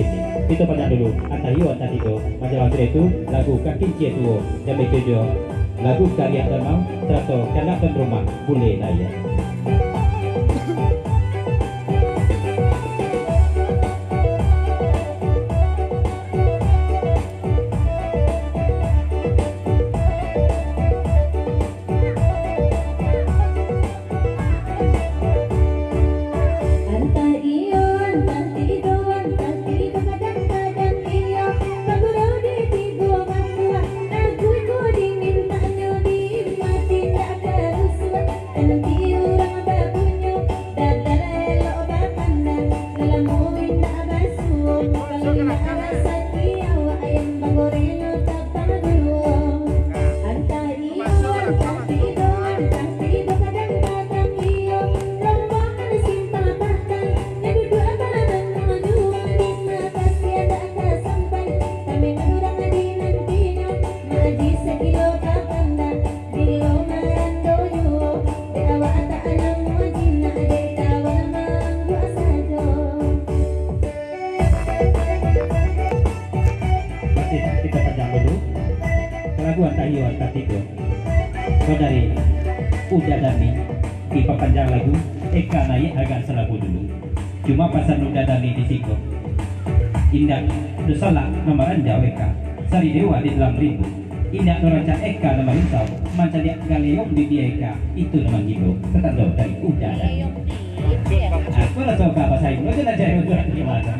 ini. Itu pada dulu Antahiyo Antatido majalah itu lagu Kaki Cie Tuo yang bekerja lagu karya Damau Trato Kanak dan Rumah Bule Naya. Kita panjang dulu lagu Antahiyo Antatido dari Uda Dani di panjang lagu Eka naik agak selagu dulu cuma pasal Uda Dani di situ indah dosalah nomor anja Eka Sari Dewa di dalam rindu indah noraca Eka nama risau manca dia galeong di dia Eka itu nama gitu ketanda dari Uda Dani aku rasa apa saya itu aja udah gimana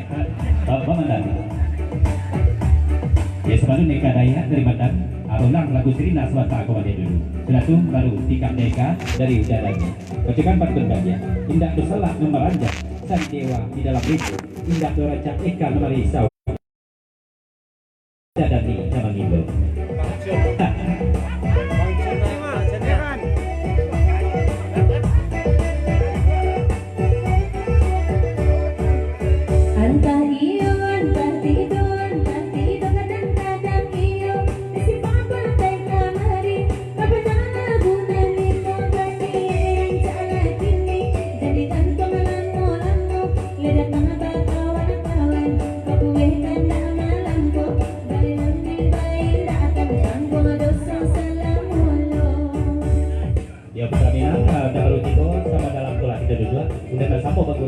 Bapak Mandani. Ya sebelum Neka Daya dari Batam, ulang lagu Sirina Swasta kepada dulu. Setelah itu baru Tikam Neka dari Udadanya. Bacakan Pak Bendanya, indah bersalah nomor anja, Sari Dewa di dalam rindu, indah doraca Eka nomor risau. Udadani sama Indo.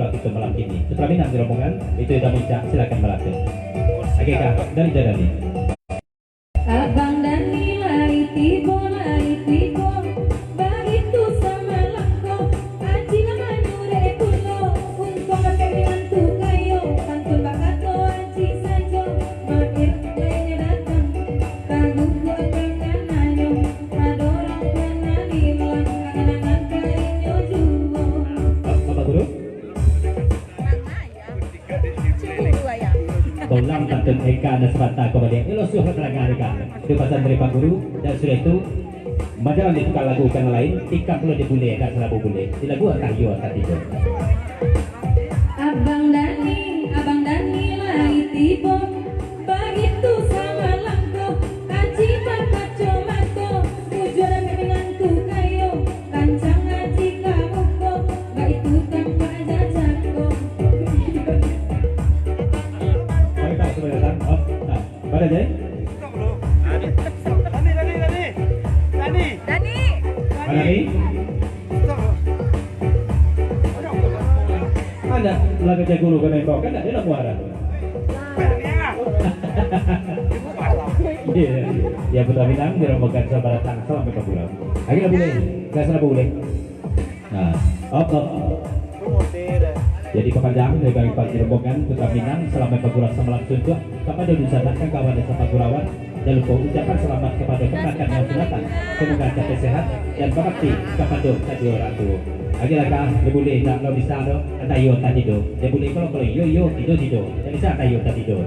Itu malam ini. Setelah minang di rombongan itu sudah muncak, silakan melatih. Agak dari Jadani. Abang Dani lari tibo begitu sama langko aji nama nure kulo untuk kepengen tuh kayo kantun bakato aji sajo makin lainnya datang kagum gue pengen nanyo kadorong pengen dilang kangen kainyo juwo. Bapak Guru Bolang Tantun Eka dan Sebata kepada Elosuh Terangarikan di pasal dari Pak Guru dan sudah itu majalah ditukar lagu kan lain tikam perlu dibule dan selalu bule di lagu Antahiyo Antatido. Abang Dani lagi tibo begitu sama langko aji bakaco mako tujuan dengan tuh kayo kancang aji kamuko gak itu tanpa jajako. Pada Jai? Dani. Ada lagu Jai Guru kan nembok kan ada muara. Iya, ya betul minang dirombongan sahabat Tangsel sampai ke pulau. Akhirnya boleh, nggak salah boleh. Nah, op. Jadi kepanjangan dari bagi Pak Rombongan Putra Minang selama Pagurawan semalam suntuk kepada disadarkan kawan desa Pagurawan dan lupa ucapan selamat kepada keponakan yang sunatan semoga capai sehat dan berbakti kepada Sadio Ratu. Akhirnya boleh nak lo bisa do Antahiyo Antatido. Dia boleh kalau yo tido dan bisa Antahiyo Antatido.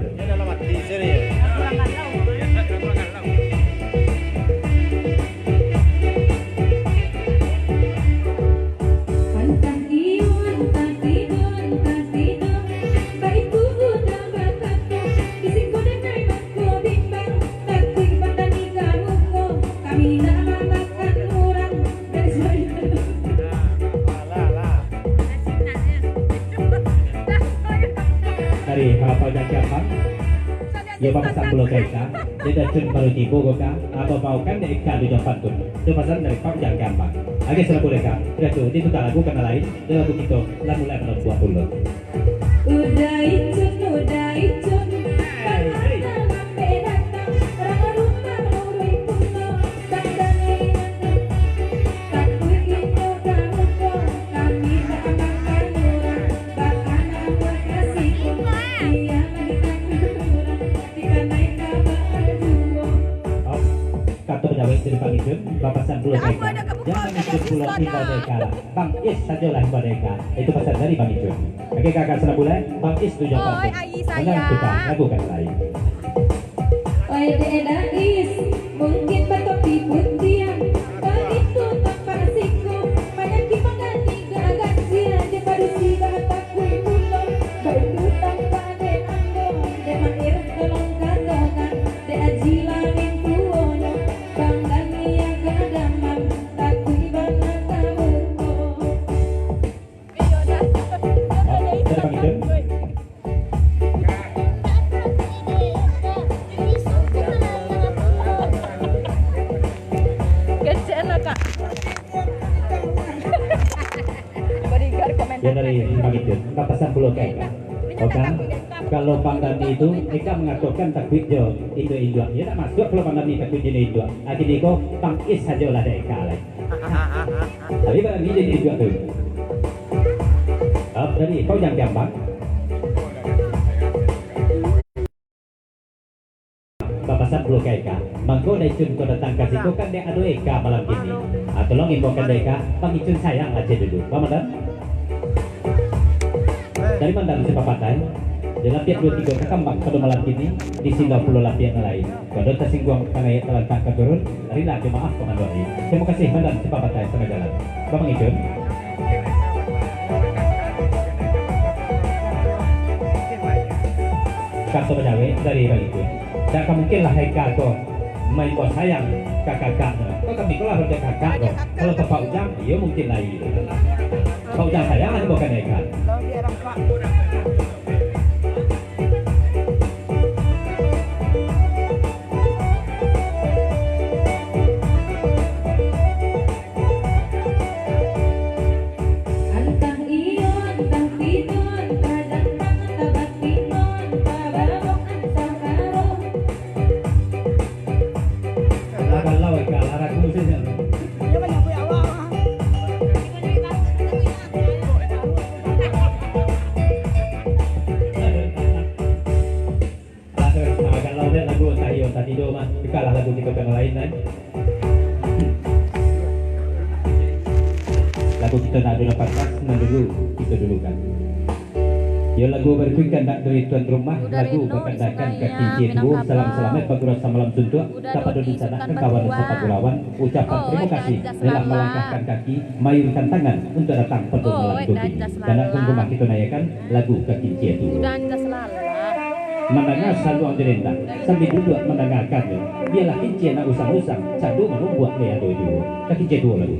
Dari hafal dan gampang. Ya papasan pulau kaita, dia cun baru tipu goka, apa bau kan dia ikan di depan tu. Itu pasal dari pam yang gampang. Agak salah boleh kan? Dia tu, dia tu tak lagu karena lain, dia lagu kita, lagu lain menurut buah pulau. Udah icun, panata mampe datang, orang rumah menurut puno, bandane takut kita kamuko, kami tak makan orang, bahkan aku kasihku, dia magitang kurang, jika naik kabar duo. Oh, kata pejabat dari Pangitun, papasan pulau kaita, jangan ikut pulau tinggal mereka lah. Bang Is sajalah mereka, itu pasal dari Pangitun. Oke kakak salah boleh, Bang Is tu jawab. Oi, Ayi Jangan sayang. kita lakukan lain. Oi Dais, mungkin batok piput diam, begitu tanpa siku, banyak dipanggani gagak sia, dia baru si batak kui pulau, bantu tanpa de anggo, de manir tolong kagokan, de ajilanin tuono, banggani agak damam, takui banget tamuko. Dari Pangitun. Kecil lah kak. Bodyguard komentar. Ya dari Pangitun, papasan pulau kaita. Oke, kalau Pangdani itu, mereka mengatakan takbir jo itu induk. Ya tak masuk kalau Pangdani takbir jadi induk. Akhirnya kau Bang Is saja lah dari kalah. Tapi Bang ini jadi induk tu. Jadi kau yang gampang. Papasan pulau kaita. Mangko dari cun kau datang ke situ kan dia ada eka malam ini. Tolong infokan mereka, Bang Icun sayang aja dulu. Paham tak? Dari mana dari sepapatai? Dalam tiap 2-3 kekambang pada malam ini di singgah pulau lapi yang lain. Kalau tersinggung kangai telantak keturun, harilah jemaah pengandoi. Terima kasih mandan sepapatai setengah jalan. Bang Icun. Kata pejawe dari Bang Icun. Tak akan mungkinlah Heka kau main buat sayang kakak-kakaknya. Kau kami kalau ada kakak kau. Kalau Pak Ujang, ya mungkin lagi. Pak Ujang sayang ada bukan Heka. Antah iyo, antah pinon, kadang tangan tabat pinon, tababok antah karo. Kalau Heka larang khususnya. Kalau lihat lagu Tayo Tatido mah, kalah lagu kita yang lain kan. Lagu kita nak dulu lepas dulu kita dulu kan. Ya lagu berikutan nak dari tuan rumah, lagu berkandakan kaki citu, salam selamat bagura samalam suntuk, dapat duduk sana ke kawan sepagulawan, ucapan terima kasih dalam melangkahkan kaki, mayurkan tangan untuk datang pada malam tubi. Dan tuan rumah kita nayakan lagu kaki citu. Udah anda selalu. Mendengar saluang direndang sambil duduk mendengarkannya. Biarlah kincir nak usang-usang, sadu membuat dia dulu. Kaki citu lagu.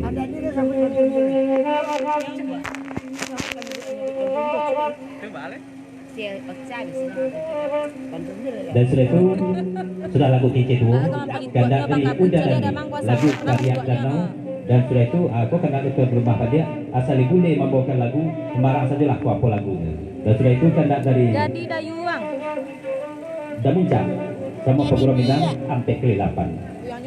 Dan setelah itu sudah lagu kincir tu, ganda dari udara lagu karya danau. Dan setelah itu aku kena ke rumah dia asal boleh membawakan lagu marah sajalah aku apa lagunya. Dan setelah itu ganda dari Jadi dayuang. Damuncang sama Pagura Minang sampai ke 8.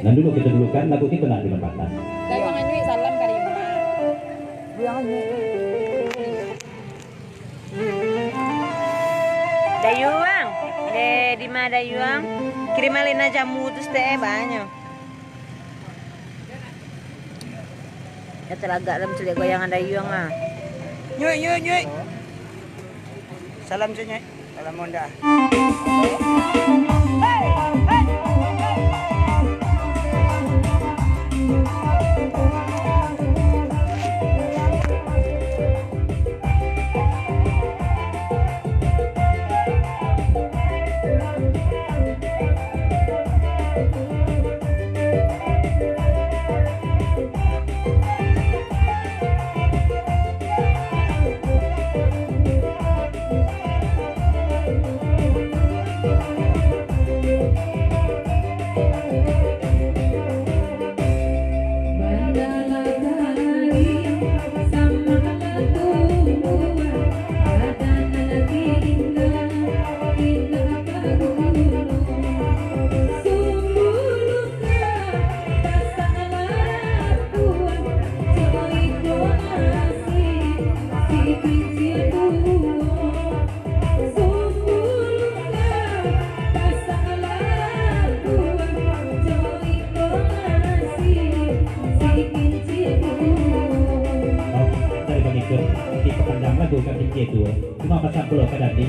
Dan dulu kita dulukan lagu kita nak di batas. Dayuang ini salam kali rumah. Dayuang. Di mana dayuang? Kirim alina jamu terus teh banyak. Ya telagak dalam celik goyangan dayuang ah. Nyuy. Salam cuy. Salam Honda. Dani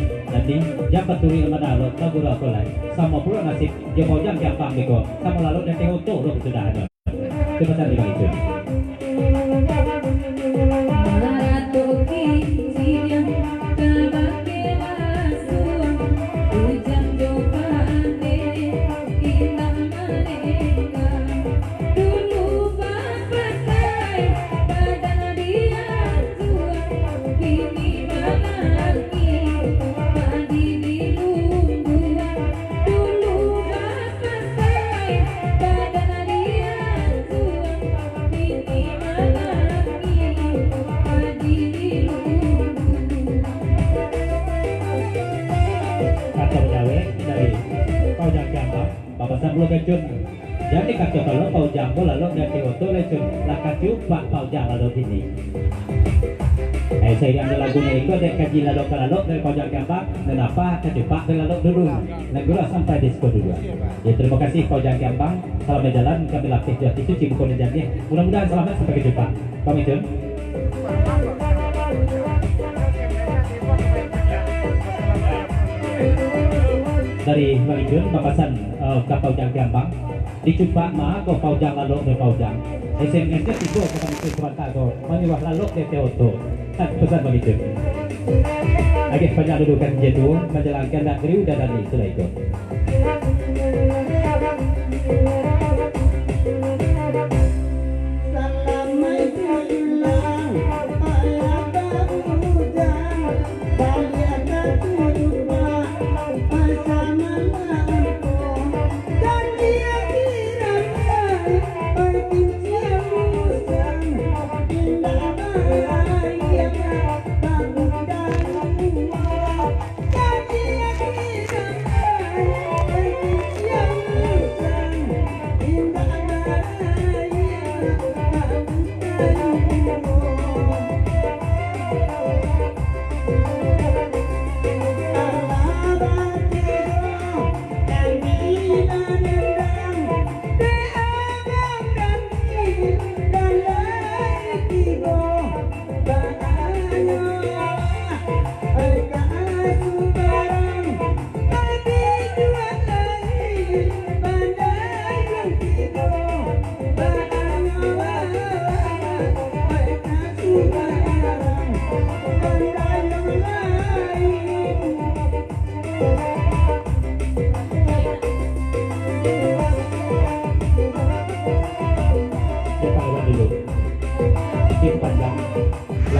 jam peturi menalo tabura kolai sama pula nasib dia mau jam gampang beko sama lalu dan teoto lo sudah ada itu pesan di itu Sebelum kecun, jadi kata kalau pau jambo lalu dari oto lecun, lakat coba pau jam lalu sini. Saya yang lagunya itu ada kaji lalu dari pau jam gambar, dan apa kecepat lalu dulu, negara sampai disko dulu. Ya terima kasih pau jam gambar, selamat jalan kami latih jati suci bukan jadinya. Mudah-mudahan selamat sampai kejumpa. Pamit Jun. Dari Malijun papasan kapau jang gambang dicoba mah kapau jang lalu ke kapau jang SMS-nya tiga ke kami sebentar ko maniwah lalu ke teoto tak pesan Malijun lagi banyak dudukan jadu menjalankan negeri udah dari sudah itu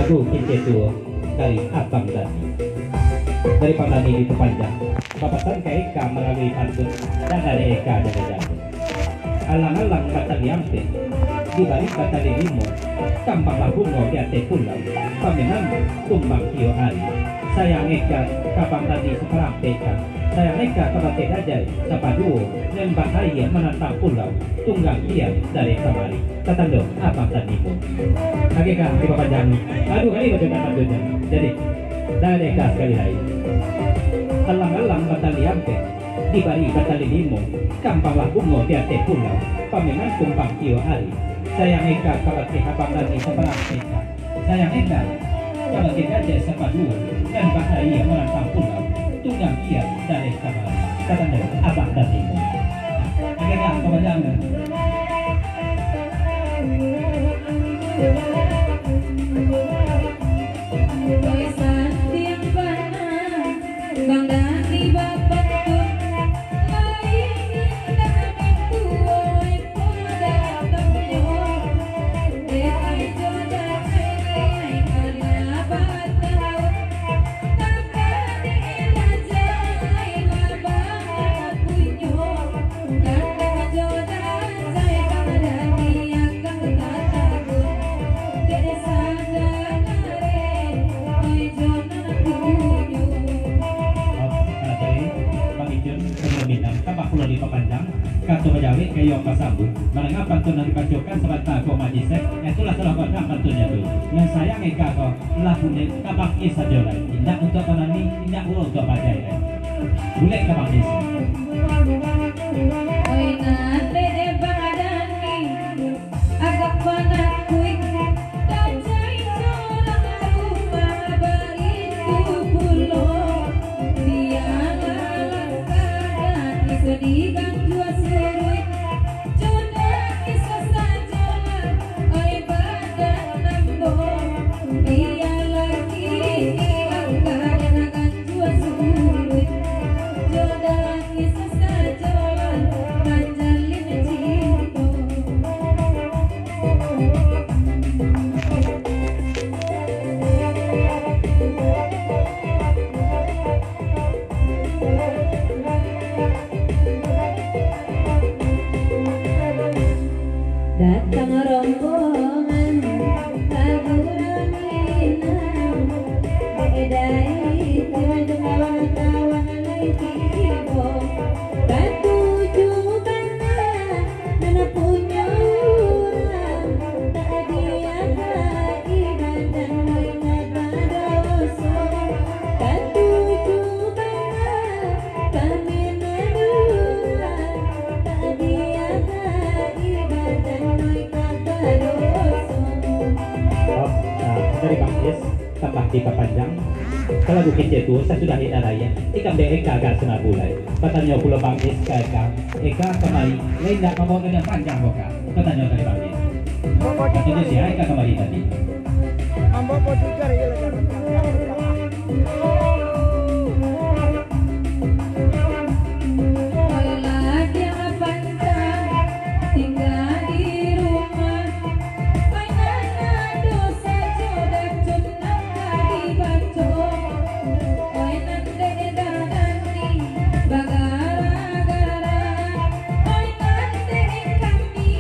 lagu Kincetu dari Abang Dani dari Pak Dani itu panjang papasan ke Eka melalui pantun dan dari Eka dari Jamu alang-alang kata diampe di balik kata dirimu tampang lagu mau di ate pulau paminan tumbang kio hari sayang Eka kapang tadi seperang Eka sayang Eka kapate dajai sapaduo nembak ayah menantang pulau tunggang dia dari kamari tatando Abang Danimu Agak di panjang aduh kali baca kata jadi dari Eka sekali lagi alang-alang batali ampe di balik batali limo kampang lagu mau di ate pulau paminan tumbang kio hari sayang Eka kapate Abang Dani seperang Eka sayang Eka kapate dajai sapaduo nembak ayah menantang pulau tunggang dia dari kamari tatando Abang Danimu agak kepanjangan Bang Dani bapak pun lain dan tua pada temyo dek jodoh ini karena batau tak ada jai labang punyo karena jodoh saya pada dia kang takut desa danare oi jodoh punyo Minang tambah pula di papanjang kartu bajawi kayak pasambu menengah pantun dari pacokan sebentar kau majisek itulah salah pada pantunnya tuh yang sayang eka kau lakunya kabak isa jolan tidak untuk penani tidak untuk bajai boleh kabak isa oi nate badani agak panas kuik dajai jolang rumah baritu pulau sedih kan jua suruh jodoh kisah sajalah oi badan lambung dia lagi angkat kan jua suruh jodoh kisah sajalah manjalin cinta. Datang rombongan lagu raminang bedai dengan kawan-kawan lagi tibo dan tujuh bana nana punya orang tak dia ibadah dan dosa dan tujuh bana kami nadura tak dia ibadah Dari Bang Is tambah di panjang kalau bikin jatuh saya sudah hina raya ikam dek Eka agak senang bulai katanya pula Bang Is ke Eka kemari lain tak mau dengan panjang boka katanya dari Bang Is katanya si Eka kemari tadi Mambo po juga ya lagi. lagi yang pantang tinggal di rumah oi nana dosa jodoh cunang kali baco oi nande dadani bagara-gara oi nande kami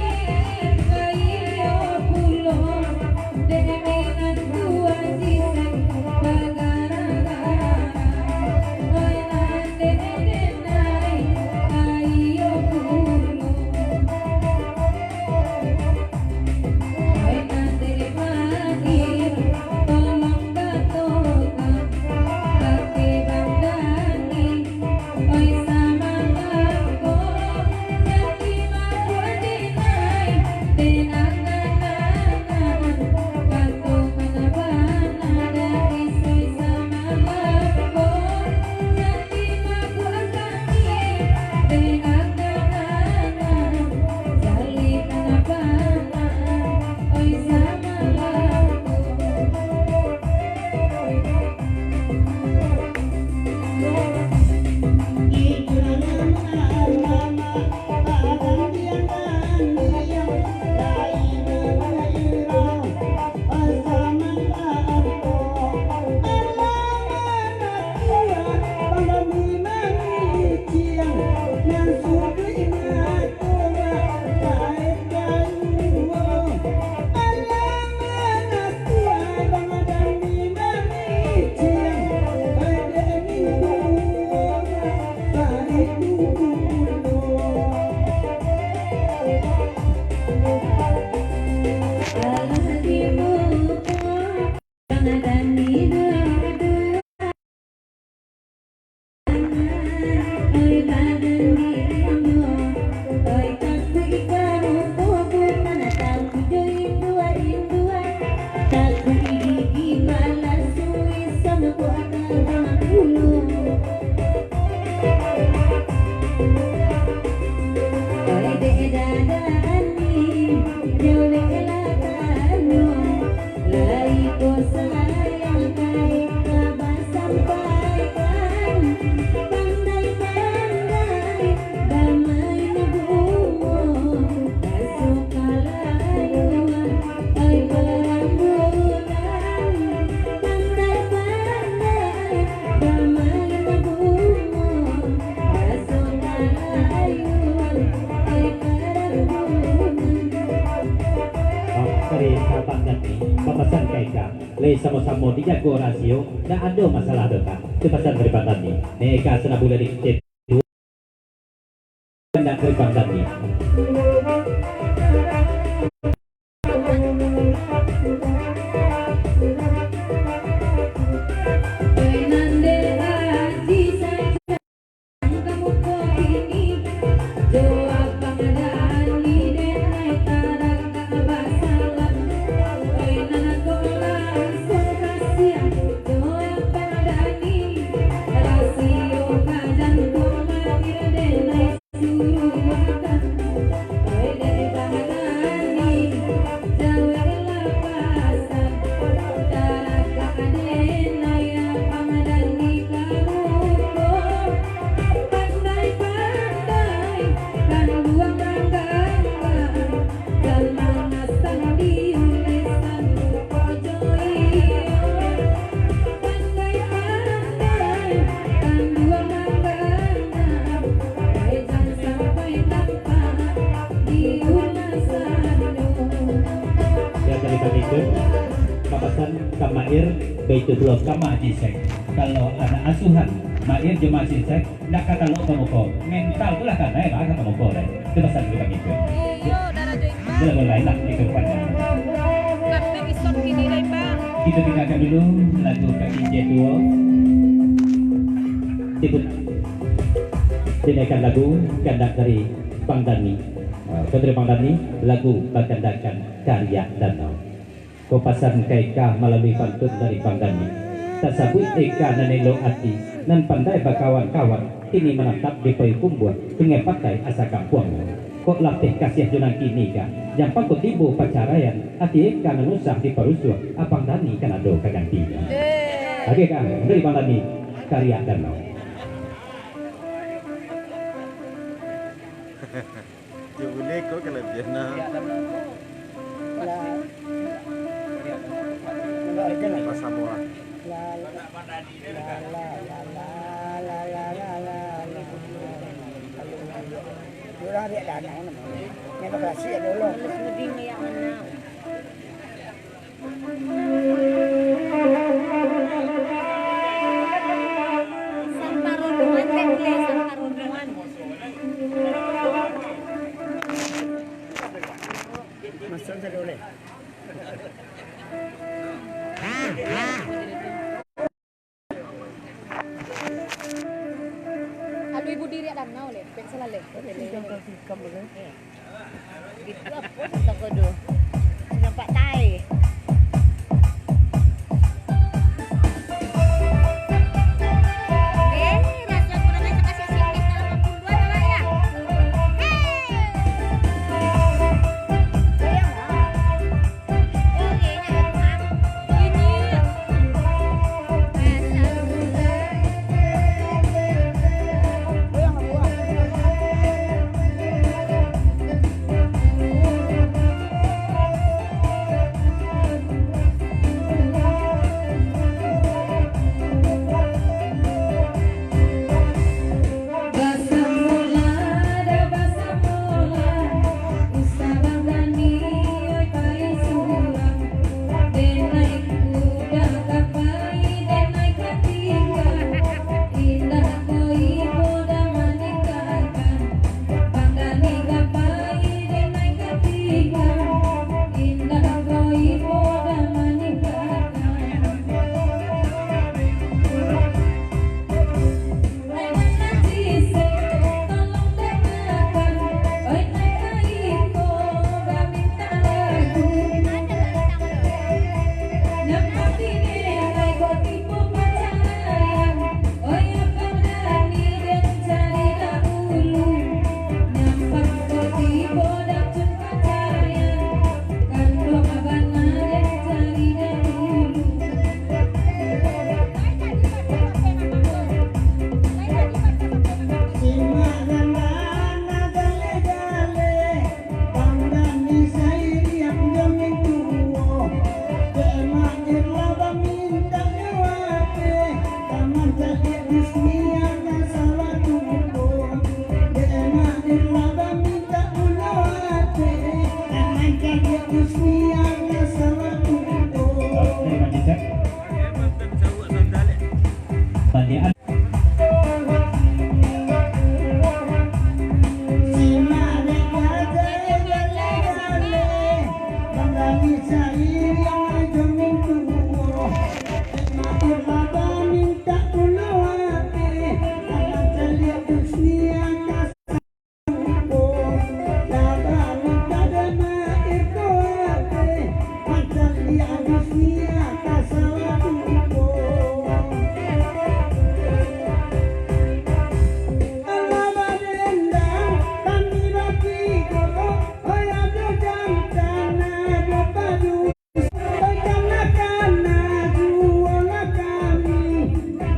kayo pulo deminan tua jisan bagara-gara oi nande denai kayo pulo oi nande mahir tolong batokan ake bandani oi sama aku nanti aku dinai denangan bato manabana dari soy sama aku nanti aku akani denangan jali manabana oi sama dari sahabat nanti pemesan ke Eka le sama-sama dijago rasio dan ada masalah dekat itu pesan dari Pak Tani Eka senang boleh dikit dan dari Pak Tani Mair Baitu belum kama jisek. Kalau anak asuhan Mair jemaah jisek nak kata lo kamu ko mental tu lah kan bahasa kamu ko deh. Itu pasal kita gitu. Iyo, darah jo Iqbal. Kita mulai nak itu panjang. Kabeh isot kini lah Bang. Kita dengarkan dulu lagu Kak Inje Duo. Ikut dinaikan lagu kandak dari Bang Dani. Saudara Bang Dani, lagu berkandakan karya danau. Kopasan kaika melalui pantun dari Bang Dani. Tak sabut eka nanelo ati nan pandai bakawan-kawan kini menetap di Payakumbuh dengan pakai asa kampung. Kok latih kasih junang kini ka yang pangkut tibu pacarayan ati eka nanusah di Parusuh Abang Dani kan ado kagantinya. Oke kan dari Bang Dani karya danau. Yo boleh kau kelebihan pasal bola. Orang dia danau nama. Yang berkasih dulu. Sudi yang menang. Samparunduan tekle samparunduan. Masuk saja boleh. Alu ibu diri ada nau le, pensela le. Itu apa toko do? Nampak tai.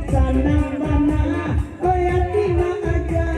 Sana bana, oh ya tima aja.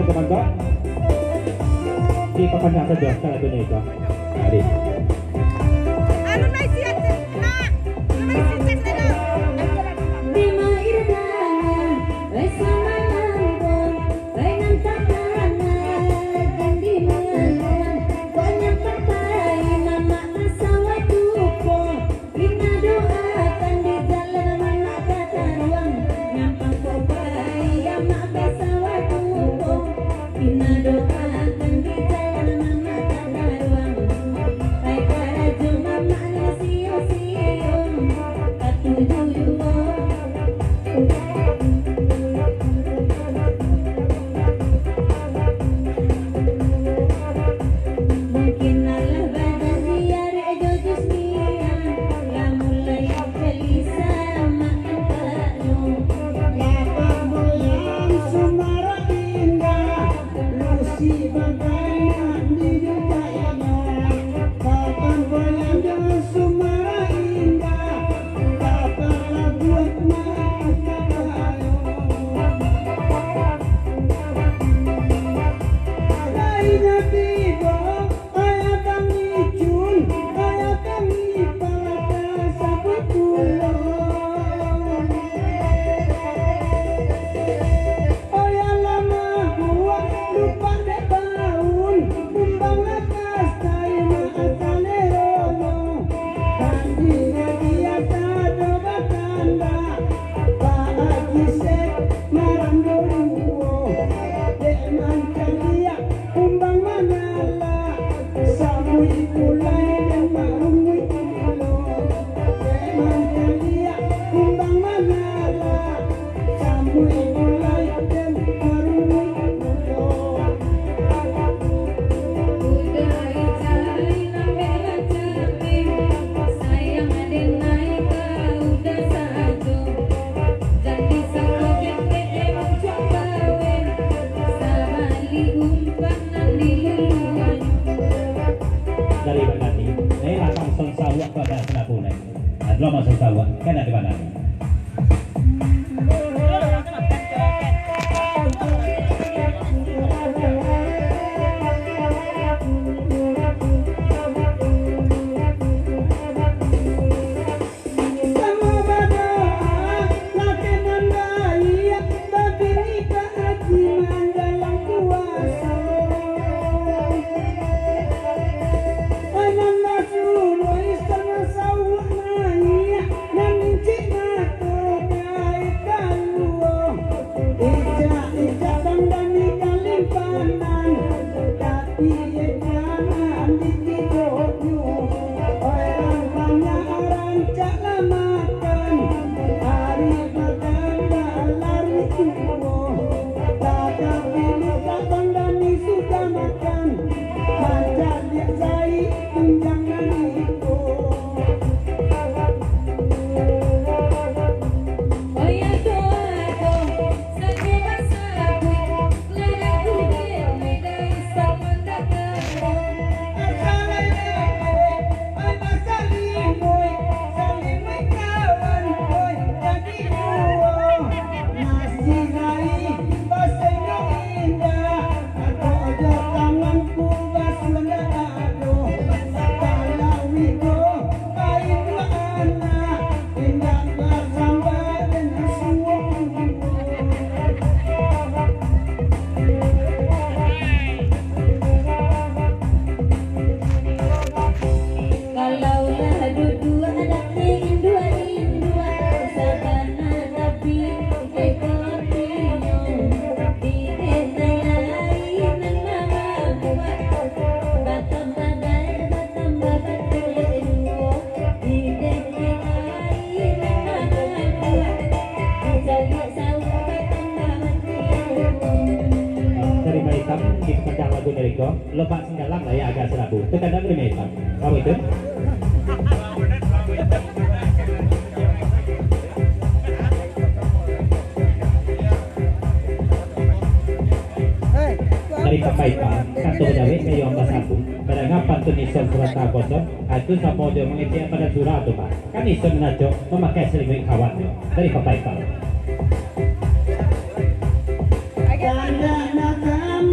Komando. Diperpanjang saja lagunya itu. Mari. Anu naik siat, nak. Naik siat dulu. Lima irdangan, sama nangkon, dengan tangan, ganti mengan, banyak pakai nama asawa dupo, kita doakan di jalan mana kata ruang, nyampang kopai, yamak asawa dupo, kita doakan di jalan mana kata ruang, hai para jumma manusia siung, katujuh mungkin Allah badan dia rejojus dia la mulai kelisa makan kanu Lapang boyan Sumara indah, Lucy bagaikan di dukanya. Lapang boyan dengan Sumara indah, dapatlah buat mata kayu. Lainnya tiba, ayat kami cun, ayat kami pada sabut pulang. Oh ya lama gua lupa deh tahun, tumbang lekas tayo maasale rono. Kandinya dia tado batanda, Pak Sek marang doruo. Dek mancang dia kumbang manala, samui kulai dan marumui ulo. Dek mancang dia kumbang manala, samui kulai dan marumui ulo. udah cari namanya capek sayang ada naik udah sajo jadi sakoget emang cobain sabali umpangan di luluan Dari Bekasi. Ini lapang son sawak pada Senapune. Belum masuk sawak, kan ada mana? Sama berdoa, laki nandai, tapi nikah hajiman dalam puasa. Ananda suruh istana sawah naik, namin cinato kait kaluo. Ija bandani kalimpanan, tapi jangan ditidoju. Orang banyak rancak lah makan, hari makan lari tuwo. Tak pilih tak bandani sudah makan, macam dia saya tunjangan itu. oh ya doa saja basaku lelaku dia dari sama dagang kalaulah dua anaknya indua sabana tapi ekor pinyong di desa lain nama buat batam babat keluo di desa lain nama buat jadi sawah batam keluo Dari Maitam diperpanjang lagu dari Go. Lepas singgalang lah ya agak serabu. Terkadang dari Maitam. Kamu itu? Dari Kapaipa, satu Jawa Kayong Basabung, pada ngapan tu nison surata kosong, itu sama dia mengejar pada surah tu pak. Kan nison menajo memakai selimut kawan dari Kapaipa. Tanda nakam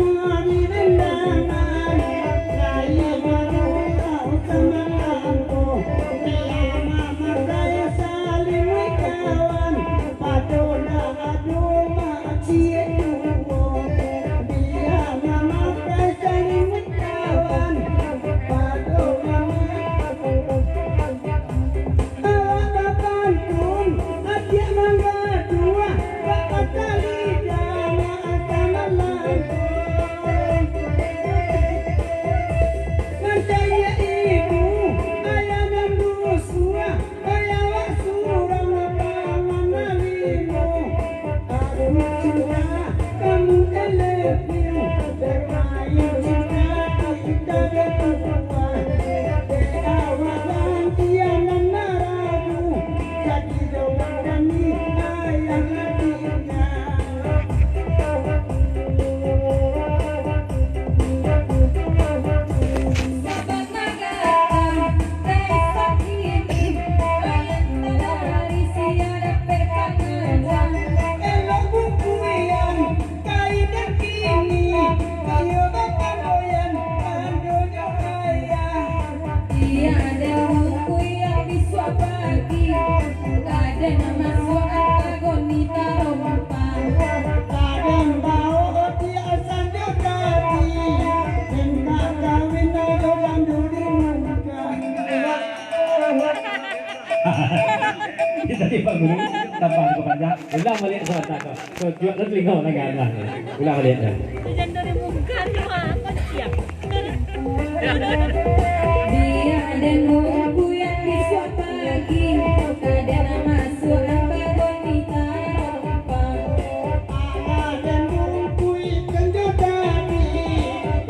Percaya ibu, ayah dan rusua, ayah surang pangan limo. Aku cinta kamu elepiu, bermain cinta kita berdua. Awalan tiada naragu, jadi doang kami ayah hatinya. Sahabat Nagara, dari sakit, kalian dari siada pekangan. Elok bukuyan, kaidan kini, ayo bapak doyan, adonya ayah. Tiada buku yang bisa bagi, ada nama soal agonita rompang. Kadang bau tiasan jodati, hendak kawin ayo banduri muka. Kita di Pak Guru tambah kepanjang. Ulang balik soal tak kau. Kau jual dan telinga nak kan? Ulang balik. Hujan dari muka cuma apa siap. Dia ada buku yang bisa bagi, ada nama soal agonita rompang. Dan buku ikan jodati,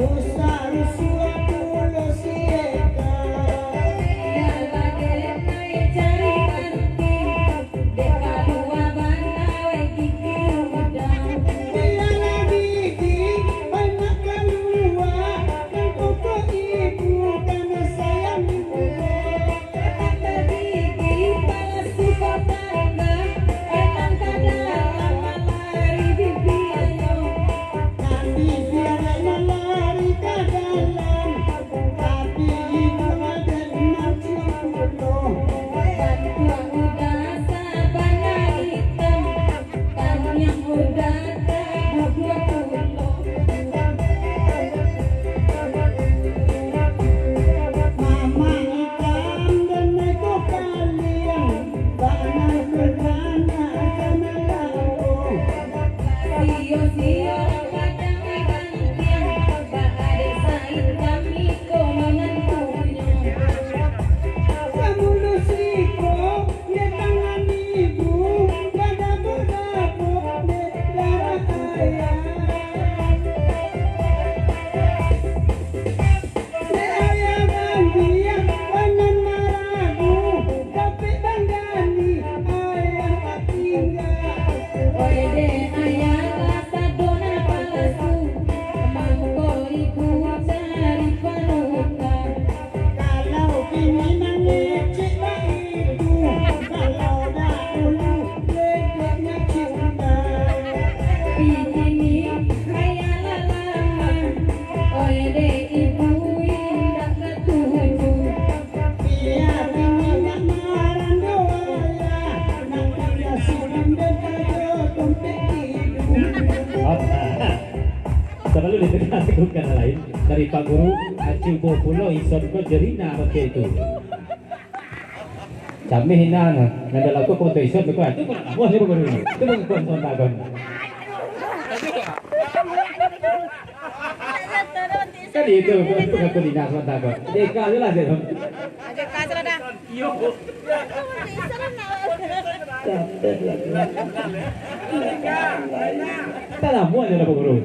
usah rusua pulau sieka. Dia bagai naik cari kanting, deka dua banawai gigi udang. Dia lagi banyak kedua, dan pokok ibu karena sayang ibu. Kata gigi balas suka tangga, emang kadang lari bibi ayo. Kami biarlah lari ke dalam, tapi ibu ada macam pulau. Bantuan udah sabana hitam, kamu yang udah tak 20. Mama ikan dan neko kalian, banyak berdana karena lau. Sio-sio kadang gantian, bakal saing kami komangan punya. Kamu lusiko, di tangan ibu, dapur-dapur, di darah ayah. Si ayah dan dia, panen maragu, tapi banggani, ayah tinggal. Oye de ayah kata dona palasu, mangko ibu cari panutan. Kalau kini nangicik itu, kalau dahulu ledeknya cinta. Begini ayah lalaman, oye de ibu indah ketujuh. Biar ini nak marah doa, nak dia sudah berkata dompet hidup. Selalu didengarkan lain dari Pak Guru Aci Pulau Ison ko jerina pakai itu. Kami hina na nanda laku foto ison ko itu ko na mo sih Guru ini. Itu bukan kontakon. Kan itu bukan aku dinas kontakon. Deka lah dia. Ada kasar dah. Tak lah muat je lah Pak Guru.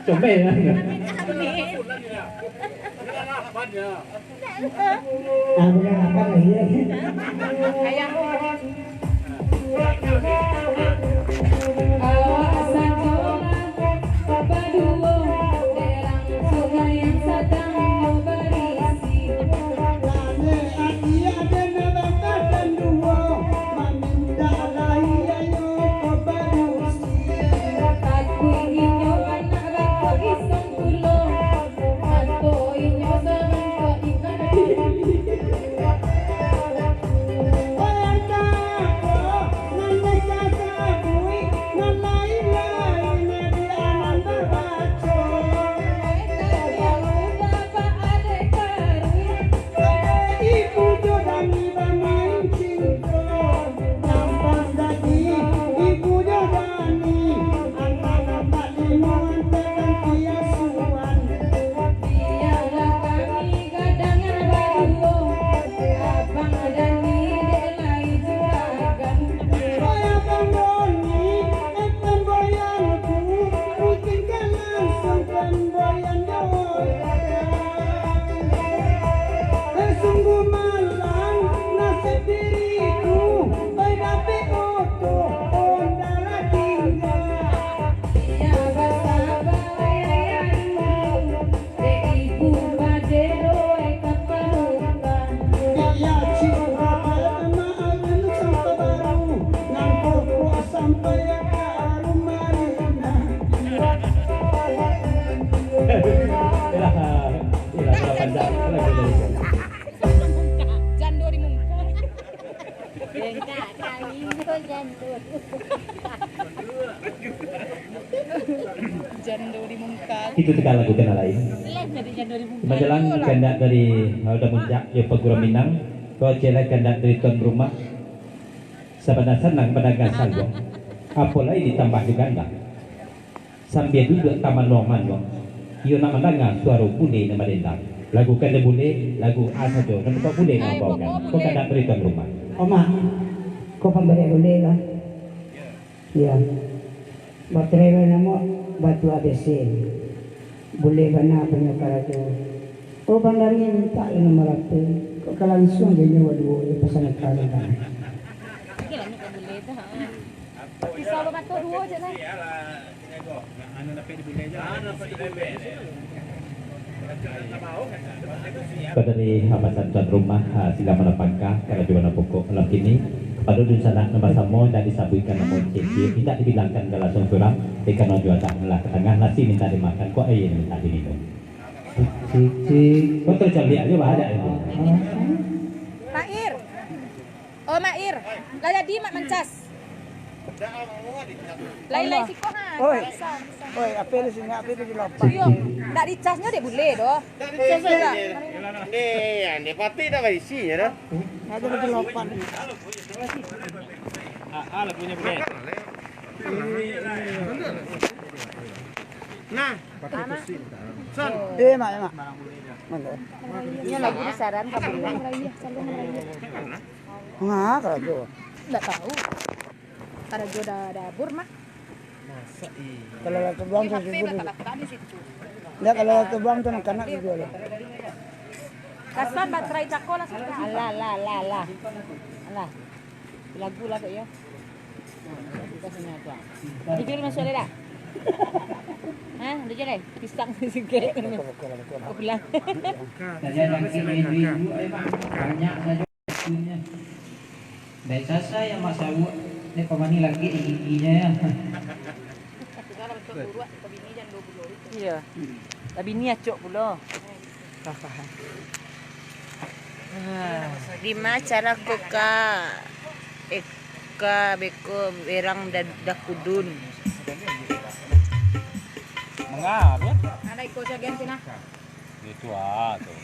Coba ya. Bukan apa lagi. Awak sekolah berdua, derang sungai yang sedang berisi. Lane hati ada neraka dan dua, meminta lagi ayo kebarusi. Aku ingin anak raka isang pulo, atau inyo sarang ka ikan. Orang tako, nanti kataku, Tunggu malam nasib diriku, oi tapi utuh ondala tinggal. Ya basaba ya dulu de ibu badero kaparukan. Ya cira maagan sampai baru, nampoku sampai ke Rumarina. Ila panjang lagu dari Jando di muka. Enggak kali itu jantur. Jando di muka. itu tiga lagu kena lain. Jadi jando di muka. Majalang kehendak dari Halda Muncak ya Pagura Minang, kau celak kehendak dari tuan rumah. Sebenarnya senang pedagang salgong. Apalagi ditambah juga enggak. Sambil duduk taman Norman dong. Iyo nak mendengar suara bule nama dendang. Lagu kena bule, lagu asa jo. Nama kau bule nak bawakan. Kau kehendak dari tuan rumah. Oma, kau pemberi boleh lah. Ya, baterai nama batu ABC. Boleh bana punya karajo. Oh bandarnya minta yang nomor apa? Kau kalau langsung dia nyawa dua, dia pesan kali kan. Kira ni boleh dah. Pisau lo mato dua je lah. Kau dari habasan tuan rumah sila melapangkah karena jualan pokok malam kini kepada dunsana nama samo dan disabutkan nama cecil tidak dibilangkan ke langsung kurang karena jual tak melah ke tengah nasi minta dimakan kok air minta diminum cicik kau tercabik aja bahaya itu Mair. Oh Mair. Lah jadi mak mencas. Lai siko ha. Oi, oi, apa lu sini? Apa lu dilopak? Yo, ndak dicasnya dek boleh doh. Ande pati dah isi ya dah. Ada lu dilopak. Lagunya boleh. Nah, Son. Mak, mak. Mana? Ini lagu besaran kamu. Nggak karajo. Ndak tahu. Karena jodoh dapur mah. Kalau waktu buang tuh juga. Di situ. Ya kalau waktu buang tuh kanak juga lah. Kasan baterai cako lah sudah. Alah. Lagu lah ya. Kita punya tuan. Dijul masuk ada dah. Hah, udah jalan. Pisang sikit. Aku bilang. Tanya lagi ibu banyak saja punya. Baik saya masa ini pemani lagi giginya ya. Iya. Tapi ni acok pula. Di mana cara koka eka beko berang dah kudun. Mengapa? Ada ikut jagian sini. Itu tuh.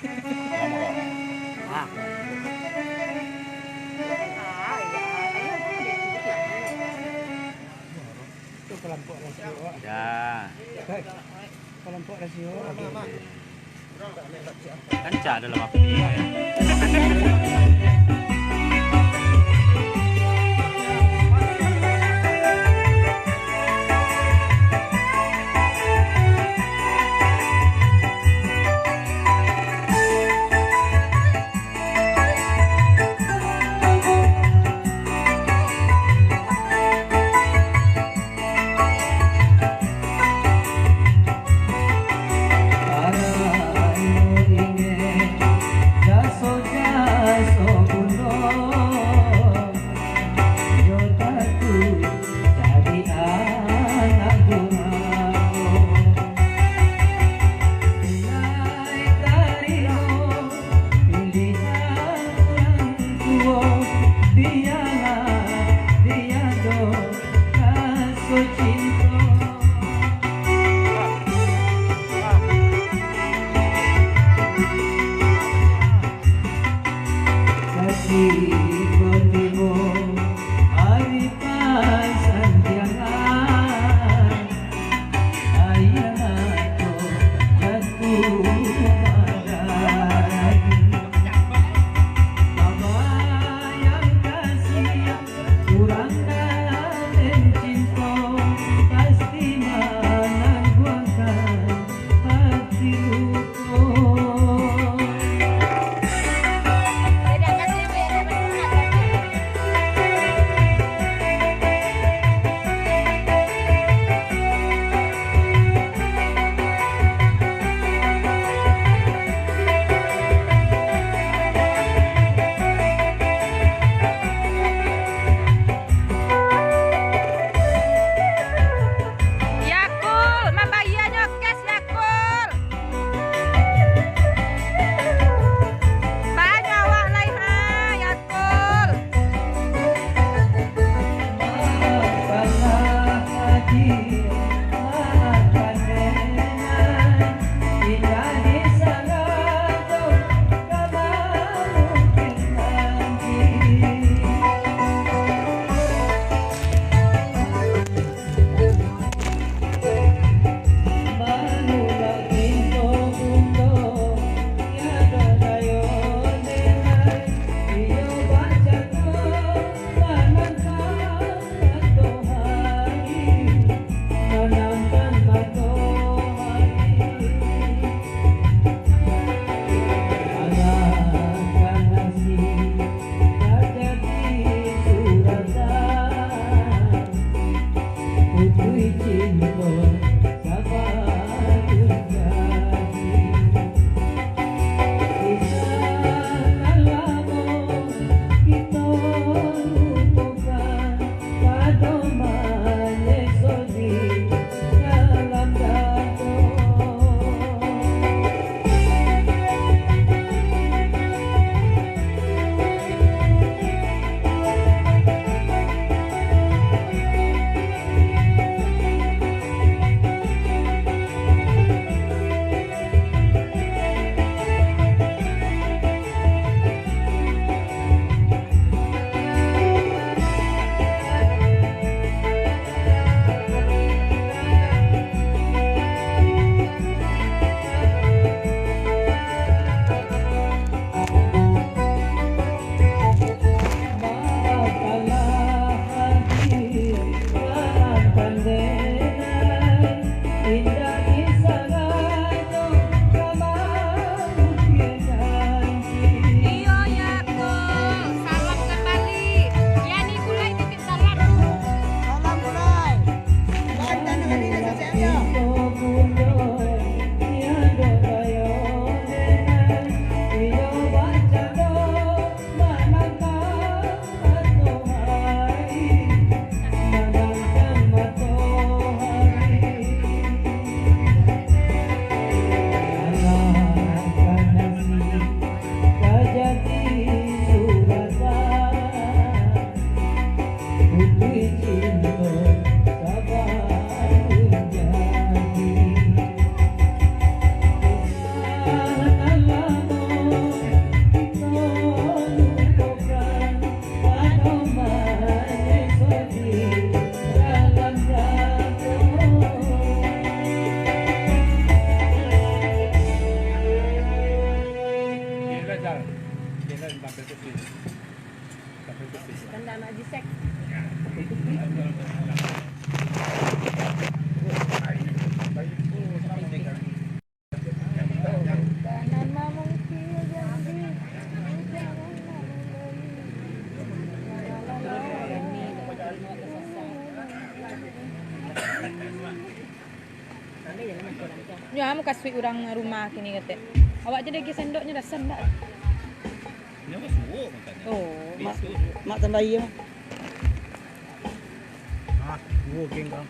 Itu kelompok rasio. Ya. Kelompok rasio. Kan ada dalam apa ini ya. Para ingin, ya soja Ya, mau kasih orang rumah kini kata. Awak jadi lagi sendoknya dah sendak. Ini apa suwo makanya? Oh, Mak tambah iya. Ah, suwo geng kau.